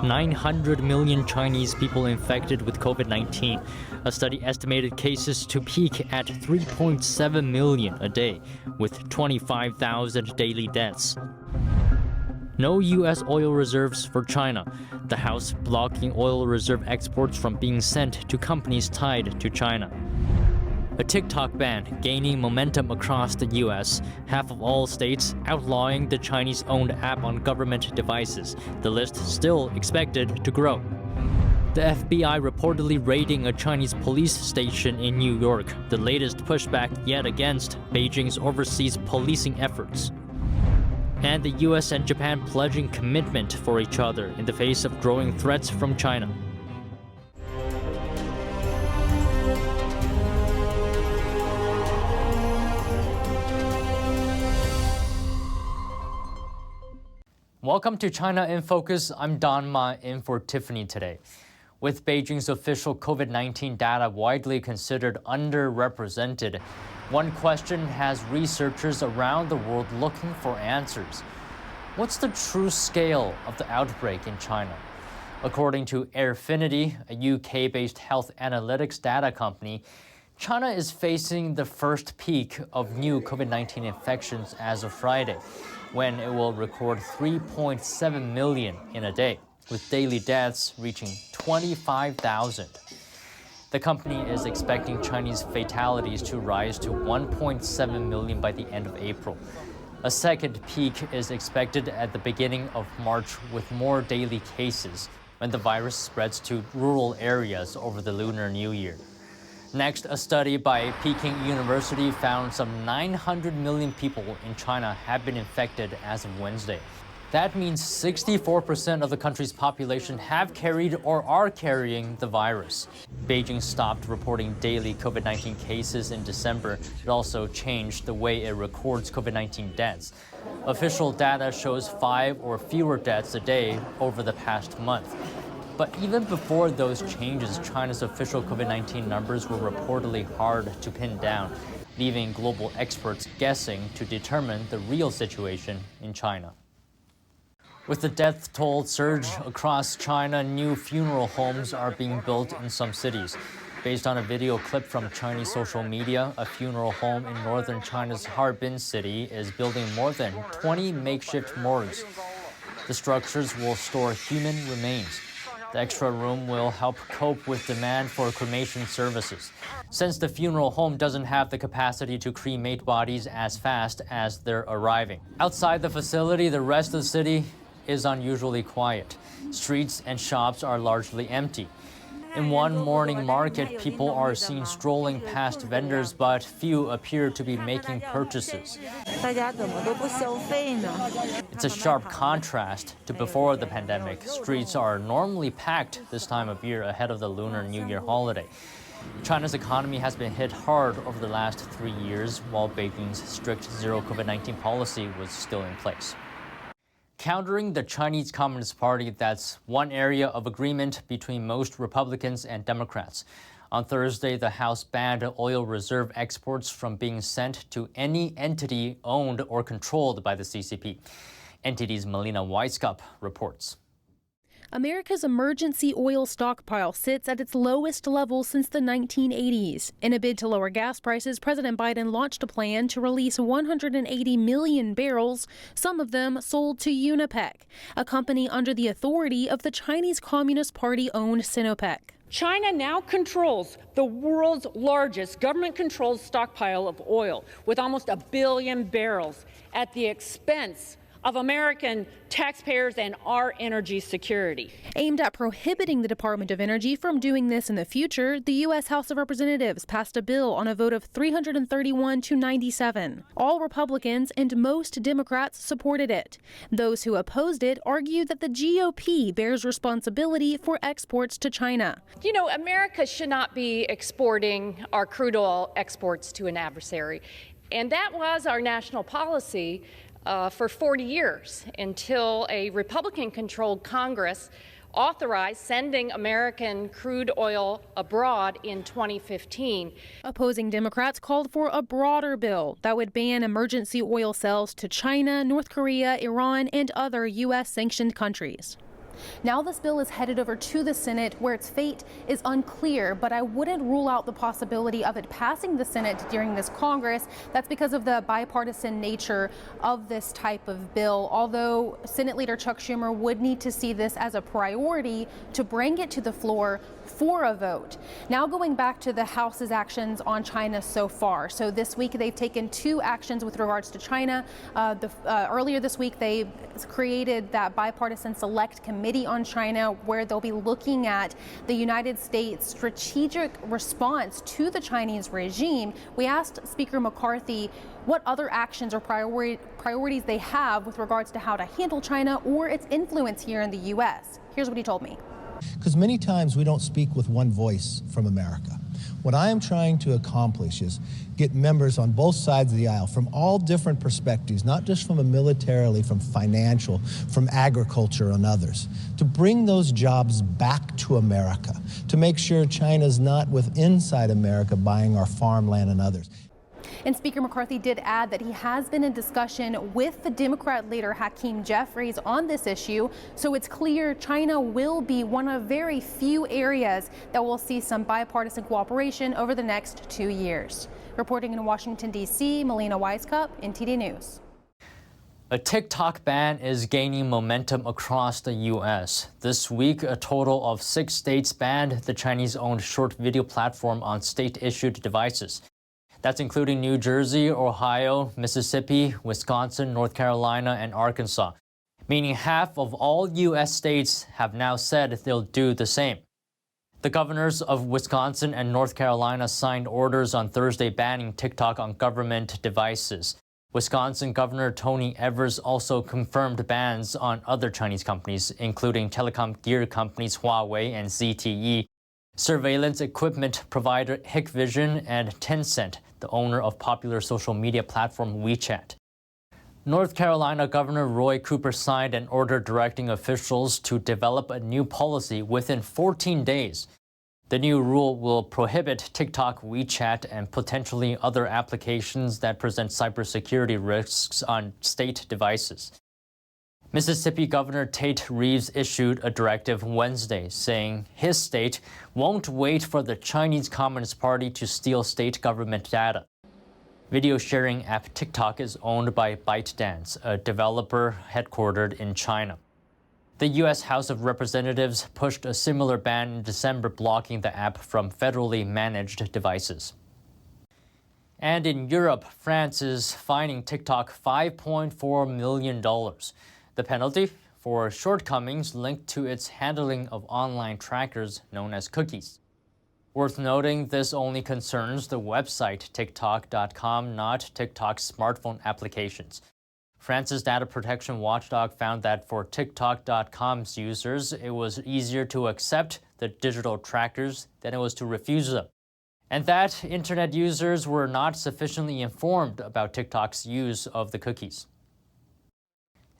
900 million Chinese people infected with COVID-19. A study estimated cases to peak at 3.7 million a day, with 25,000 daily deaths. No U.S. oil reserves for China. The House blocking oil reserve exports from being sent to companies tied to China. A TikTok ban gaining momentum across the U.S., half of all states outlawing the Chinese-owned app on government devices. The list still expected to grow. The FBI reportedly raiding a Chinese police station in New York, the latest pushback yet against Beijing's overseas policing efforts. And the U.S. and Japan pledging commitment for each other in the face of growing threats from China. Welcome to China in Focus. I'm Don Ma in for Tiffany today. With Beijing's official COVID-19 data widely considered underrepresented, one question has researchers around the world looking for answers. What's the true scale of the outbreak in China? According to Airfinity, a UK-based health analytics data company, China is facing the first peak of new COVID-19 infections as of Friday, when it will record 3.7 million in a day, with daily deaths reaching 25,000. The company is expecting Chinese fatalities to rise to 1.7 million by the end of April. A second peak is expected at the beginning of March with more daily cases when the virus spreads to rural areas over the Lunar New Year. Next, a study by Peking University found some 900 million people in China have been infected as of Wednesday. That means 64% of the country's population have carried or are carrying the virus. Beijing stopped reporting daily COVID-19 cases in December. It also changed the way it records COVID-19 deaths. Official data shows 5 or fewer deaths a day over the past month. But even before those changes, China's official COVID-19 numbers were reportedly hard to pin down, leaving global experts guessing to determine the real situation in China. With the death toll surge across China, new funeral homes are being built in some cities. Based on a video clip from Chinese social media, a funeral home in northern China's Harbin city is building more than 20 makeshift morgues. The structures will store human remains. The extra room will help cope with demand for cremation services, since the funeral home doesn't have the capacity to cremate bodies as fast as they're arriving. Outside the facility, the rest of the city is unusually quiet. Streets and shops are largely empty. In one morning market, people are seen strolling past vendors, but few appear to be making purchases. It's a sharp contrast to before the pandemic. Streets are normally packed this time of year ahead of the Lunar New Year holiday. China's economy has been hit hard over the last 3 years, while Beijing's strict zero COVID-19 policy was still in place. Countering the Chinese Communist Party, that's one area of agreement between most Republicans and Democrats. On Thursday, the House banned oil reserve exports from being sent to any entity owned or controlled by the CCP. NTD's Melina Weisskopf reports. America's emergency oil stockpile sits at its lowest level since the 1980s. In a bid to lower gas prices, President Biden launched a plan to release 180 million barrels, some of them sold to Unipec, a company under the authority of the Chinese Communist Party-owned Sinopec. China now controls the world's largest government-controlled stockpile of oil, with almost 1 billion barrels, at the expense of American taxpayers and our energy security. Aimed at prohibiting the Department of Energy from doing this in the future, the U.S. House of Representatives passed a bill on a vote of 331 to 97. All Republicans and most Democrats supported it. Those who opposed it argued that the GOP bears responsibility for exports to China. You know, America should not be exporting our crude oil exports to an adversary. And that was our national policy for 40 years, until a Republican-controlled Congress authorized sending American crude oil abroad in 2015. Opposing Democrats called for a broader bill that would ban emergency oil sales to China, North Korea, Iran, and other U.S.-sanctioned countries. Now this bill is headed over to the Senate, where its fate is unclear, but I wouldn't rule out the possibility of it passing the Senate during this Congress. That's because of the bipartisan nature of this type of bill, although Senate Leader Chuck Schumer would need to see this as a priority to bring it to the floor for a vote. Now going back to the House's actions on China so far. So this week they've taken 2 actions with regards to China. Earlier this week they created that bipartisan select committee on China, where they'll be looking at the United States' strategic response to the Chinese regime. We asked Speaker McCarthy what other actions or priorities they have with regards to how to handle China or its influence here in the U.S. Here's what he told me. Because many times we don't speak with one voice from America. What I am trying to accomplish is get members on both sides of the aisle from all different perspectives, not just from a militarily, from financial, from agriculture and others, to bring those jobs back to America, to make sure China's not inside America buying our farmland and others. And Speaker McCarthy did add that he has been in discussion with the Democrat leader Hakeem Jeffries on this issue, so it's clear China will be one of very few areas that will see some bipartisan cooperation over the next 2 years. Reporting in Washington, D.C., Melina Weiskup, NTD News. A TikTok ban is gaining momentum across the U.S. This week, a total of 6 states banned the Chinese-owned short video platform on state-issued devices. That's including New Jersey, Ohio, Mississippi, Wisconsin, North Carolina, and Arkansas, meaning half of all U.S. states have now said they'll do the same. The governors of Wisconsin and North Carolina signed orders on Thursday banning TikTok on government devices. Wisconsin Governor Tony Evers also confirmed bans on other Chinese companies, including telecom gear companies Huawei and ZTE, surveillance equipment provider Hikvision, and Tencent, the owner of popular social media platform WeChat. North Carolina Governor Roy Cooper signed an order directing officials to develop a new policy within 14 days. The new rule will prohibit TikTok, WeChat, and potentially other applications that present cybersecurity risks on state devices. Mississippi Governor Tate Reeves issued a directive Wednesday saying his state won't wait for the Chinese Communist Party to steal state government data. Video sharing app TikTok is owned by ByteDance, a developer headquartered in China. The U.S. House of Representatives pushed a similar ban in December, blocking the app from federally managed devices. And in Europe, France is fining TikTok $5.4 million. The penalty for shortcomings linked to its handling of online trackers known as cookies. Worth noting, this only concerns the website TikTok.com, not TikTok's smartphone applications. France's data protection watchdog found that for TikTok.com's users, it was easier to accept the digital trackers than it was to refuse them, and that internet users were not sufficiently informed about TikTok's use of the cookies.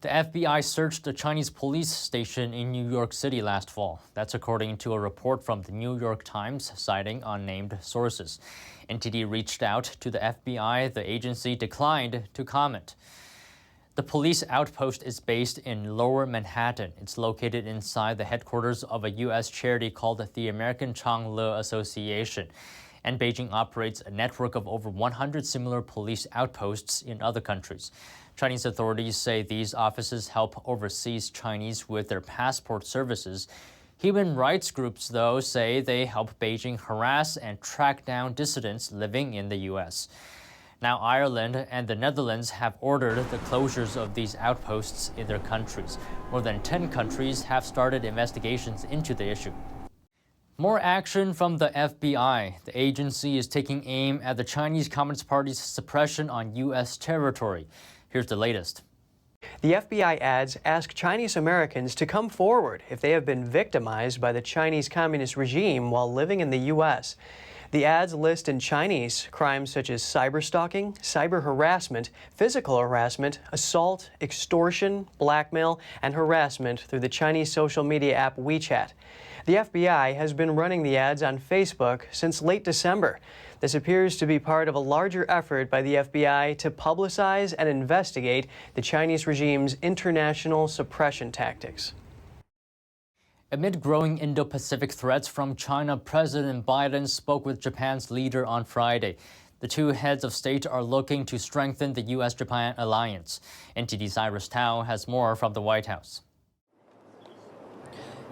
The FBI searched a Chinese police station in New York City last fall. That's according to a report from the New York Times citing unnamed sources. NTD reached out to the FBI. The agency declined to comment. The police outpost is based in Lower Manhattan. It's located inside the headquarters of a U.S. charity called the American Changle Association. And Beijing operates a network of over 100 similar police outposts in other countries. Chinese authorities say these offices help overseas Chinese with their passport services. Human rights groups, though, say they help Beijing harass and track down dissidents living in the U.S. Now, Ireland and the Netherlands have ordered the closures of these outposts in their countries. More than 10 countries have started investigations into the issue. More action from the FBI. The agency is taking aim at the Chinese Communist Party's suppression on U.S. territory. Here's the latest. The FBI ads ask Chinese Americans to come forward if they have been victimized by the Chinese Communist regime while living in the U.S. The ads list in Chinese crimes such as cyberstalking, cyber harassment, physical harassment, assault, extortion, blackmail, and harassment through the Chinese social media app WeChat. The FBI has been running the ads on Facebook since late December. This appears to be part of a larger effort by the FBI to publicize and investigate the Chinese regime's international suppression tactics. Amid growing Indo-Pacific threats from China, President Biden spoke with Japan's leader on Friday. The two heads of state are looking to strengthen the U.S.-Japan alliance. NTD's Iris Tao has more from the White House.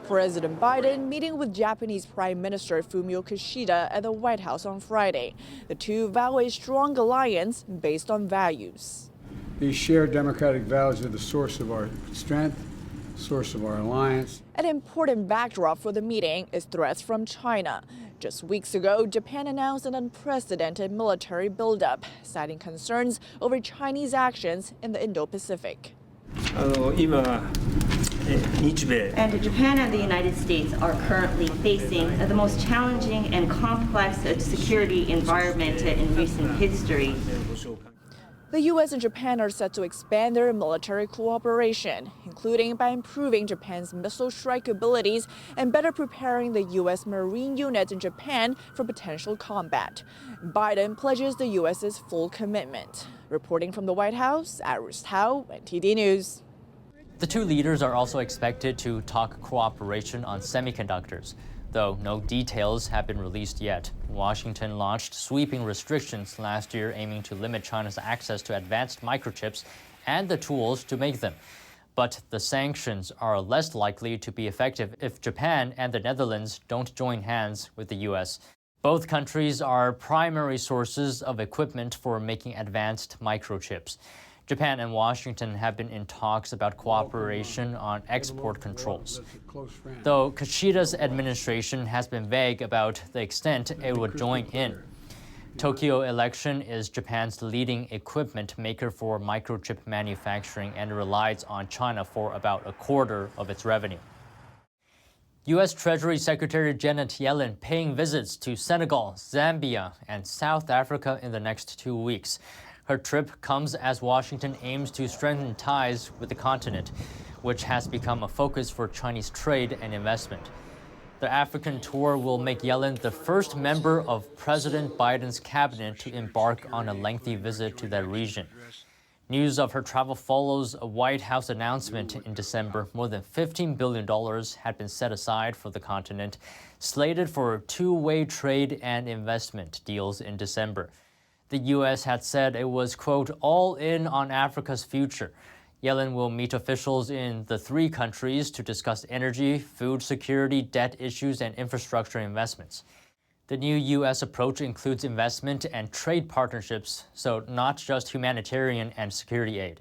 President Biden meeting with Japanese Prime Minister Fumio Kishida at the White House on Friday. The two vow a strong alliance based on values. These shared democratic values are the source of our strength, source of our alliance. An important backdrop for the meeting is threats from China. Just weeks ago, Japan announced an unprecedented military buildup, citing concerns over Chinese actions in the Indo-Pacific. And Japan and the United States are currently facing the most challenging and complex security environment in recent history. The U.S. and Japan are set to expand their military cooperation, including by improving Japan's missile strike abilities and better preparing the U.S. Marine units in Japan for potential combat. Biden pledges the U.S.'s full commitment. Reporting from the White House, Iris Tao, NTD News. The two leaders are also expected to talk cooperation on semiconductors, though no details have been released yet. Washington launched sweeping restrictions last year aiming to limit China's access to advanced microchips and the tools to make them. But the sanctions are less likely to be effective if Japan and the Netherlands don't join hands with the U.S. Both countries are primary sources of equipment for making advanced microchips. Japan and Washington have been in talks about cooperation on export controls, though Kishida's administration has been vague about the extent it would join in. Tokyo Electric is Japan's leading equipment maker for microchip manufacturing and relies on China for about a quarter of its revenue. U.S. Treasury Secretary Janet Yellen paying visits to Senegal, Zambia, and South Africa in the next 2 weeks. Her trip comes as Washington aims to strengthen ties with the continent, which has become a focus for Chinese trade and investment. The African tour will make Yellen the first member of President Biden's cabinet to embark on a lengthy visit to that region. News of her travel follows a White House announcement in December. More than $15 billion had been set aside for the continent, slated for two-way trade and investment deals in December. The U.S. had said it was, quote, all in on Africa's future. Yellen will meet officials in the three countries to discuss energy, food security, debt issues, and infrastructure investments. The new U.S. approach includes investment and trade partnerships, so not just humanitarian and security aid.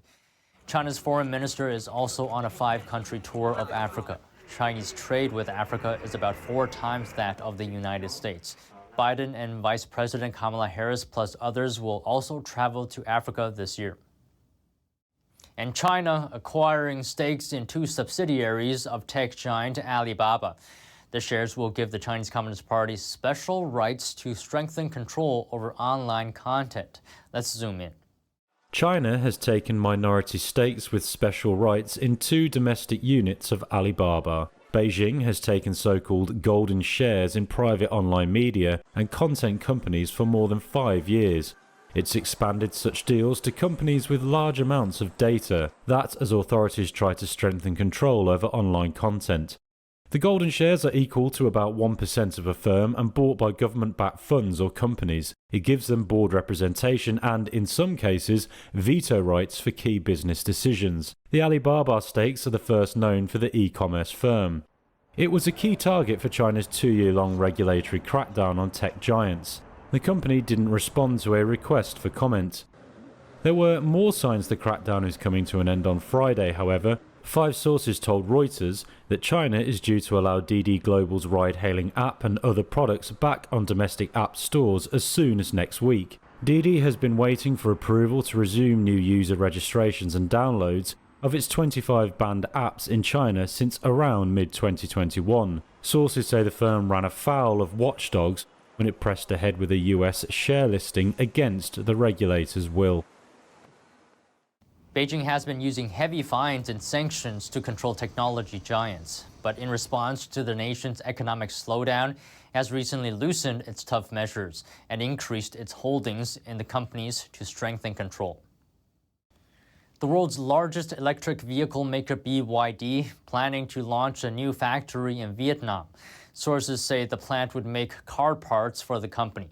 China's foreign minister is also on a 5-country tour of Africa. Chinese trade with Africa is about 4 times that of the United States. Biden and Vice President Kamala Harris plus others will also travel to Africa this year. And China acquiring stakes in 2 subsidiaries of tech giant Alibaba. The shares will give the Chinese Communist Party special rights to strengthen control over online content. Let's zoom in. China has taken minority stakes with special rights in 2 domestic units of Alibaba. Beijing has taken so-called golden shares in private online media and content companies for more than 5 years. It's expanded such deals to companies with large amounts of data, that as authorities try to strengthen control over online content. The golden shares are equal to about 1% of a firm and bought by government-backed funds or companies. It gives them board representation and, in some cases, veto rights for key business decisions. The Alibaba stakes are the first known for the e-commerce firm. It was a key target for China's 2-year-long regulatory crackdown on tech giants. The company didn't respond to a request for comment. There were more signs the crackdown is coming to an end on Friday, however. 5 sources told Reuters that China is due to allow DiDi Global's ride-hailing app and other products back on domestic app stores as soon as next week. DiDi has been waiting for approval to resume new user registrations and downloads of its 25 banned apps in China since around mid-2021. Sources say the firm ran afoul of watchdogs when it pressed ahead with a US share listing against the regulator's will. Beijing has been using heavy fines and sanctions to control technology giants, but in response to the nation's economic slowdown, has recently loosened its tough measures and increased its holdings in the companies to strengthen control. The world's largest electric vehicle maker BYD planning to launch a new factory in Vietnam. Sources say the plant would make car parts for the company,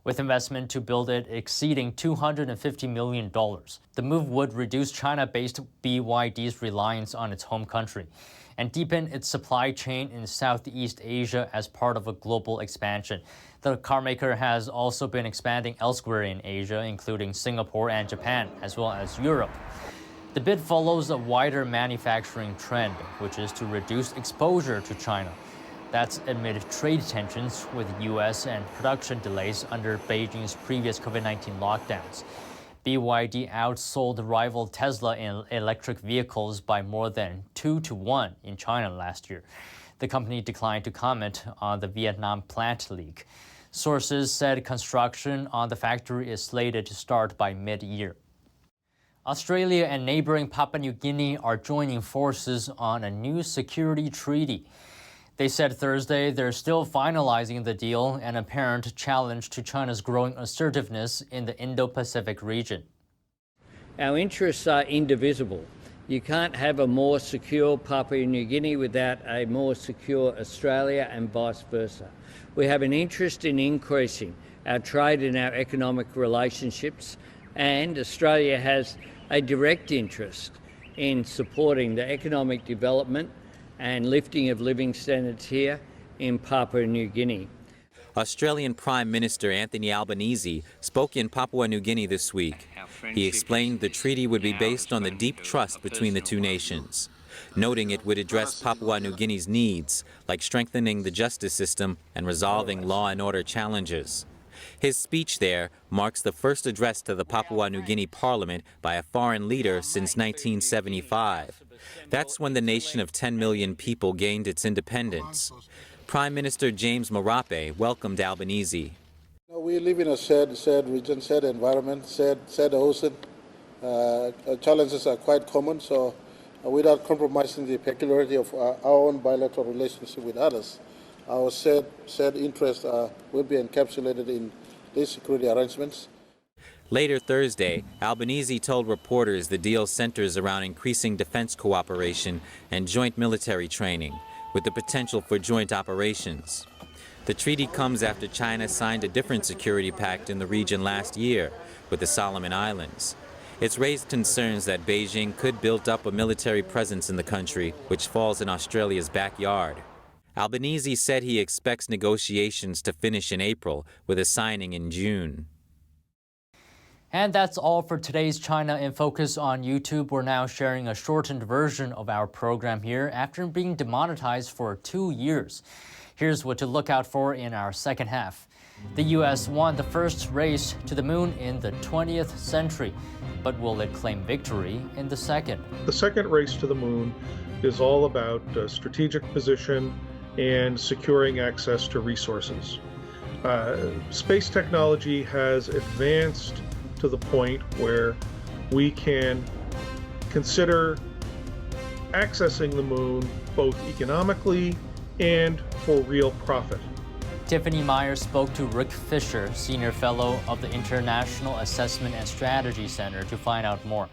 with investment to build it exceeding $250 million. The move would reduce China-based BYD's reliance on its home country and deepen its supply chain in Southeast Asia as part of a global expansion. The carmaker has also been expanding elsewhere in Asia, including Singapore and Japan, as well as Europe. The bid follows a wider manufacturing trend, which is to reduce exposure to China. That's amid trade tensions with U.S. and production delays under Beijing's previous COVID-19 lockdowns. BYD outsold rival Tesla in electric vehicles by more than 2-1 in China last year. The company declined to comment on the Vietnam plant leak. Sources said construction on the factory is slated to start by mid-year. Australia and neighboring Papua New Guinea are joining forces on a new security treaty. They said Thursday they're still finalizing the deal, an apparent challenge to China's growing assertiveness in the Indo-Pacific region. Our interests are indivisible. You can't have a more secure Papua New Guinea without a more secure Australia and vice versa. We have an interest in increasing our trade and our economic relationships, and Australia has a direct interest in supporting the economic development and lifting of living standards here in Papua New Guinea. Australian Prime Minister Anthony Albanese spoke in Papua New Guinea this week. He explained the treaty would be based on the deep trust between the two nations, noting it would address Papua New Guinea's needs, like strengthening the justice system and resolving law and order challenges. His speech there marks the first address to the Papua New Guinea Parliament by a foreign leader since 1975. That's when the nation of 10 million people gained its independence. Prime Minister James Marape welcomed Albanese. We live in a sad region, sad environment, sad ocean. Challenges are quite common, so without compromising the peculiarity of our own bilateral relationship with others, our shared interests will be encapsulated in these security arrangements. Later Thursday, Albanese told reporters the deal centers around increasing defense cooperation and joint military training, with the potential for joint operations. The treaty comes after China signed a different security pact in the region last year with the Solomon Islands. It's raised concerns that Beijing could build up a military presence in the country, which falls in Australia's backyard. Albanese said he expects negotiations to finish in April, with a signing in June. And that's all for today's China in Focus on YouTube. We're now sharing a shortened version of our program here after being demonetized for 2 years. Here's what to look out for in our second half. The U.S. won the first race to the moon in the 20th century, but will it claim victory in the second? The second race to the moon is all about strategic position and securing access to resources. Space technology has advanced to the point where we can consider accessing the moon both economically and for real profit. Tiffany Meyer spoke to Rick Fisher, Senior Fellow of the International Assessment and Strategy Center, to find out more.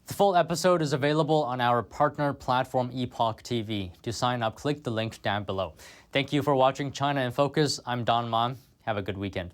The full episode is available on our partner platform Epoch TV. To sign up, click the link down below. Thank you for watching China in Focus. I'm Don Mam. Have a good weekend.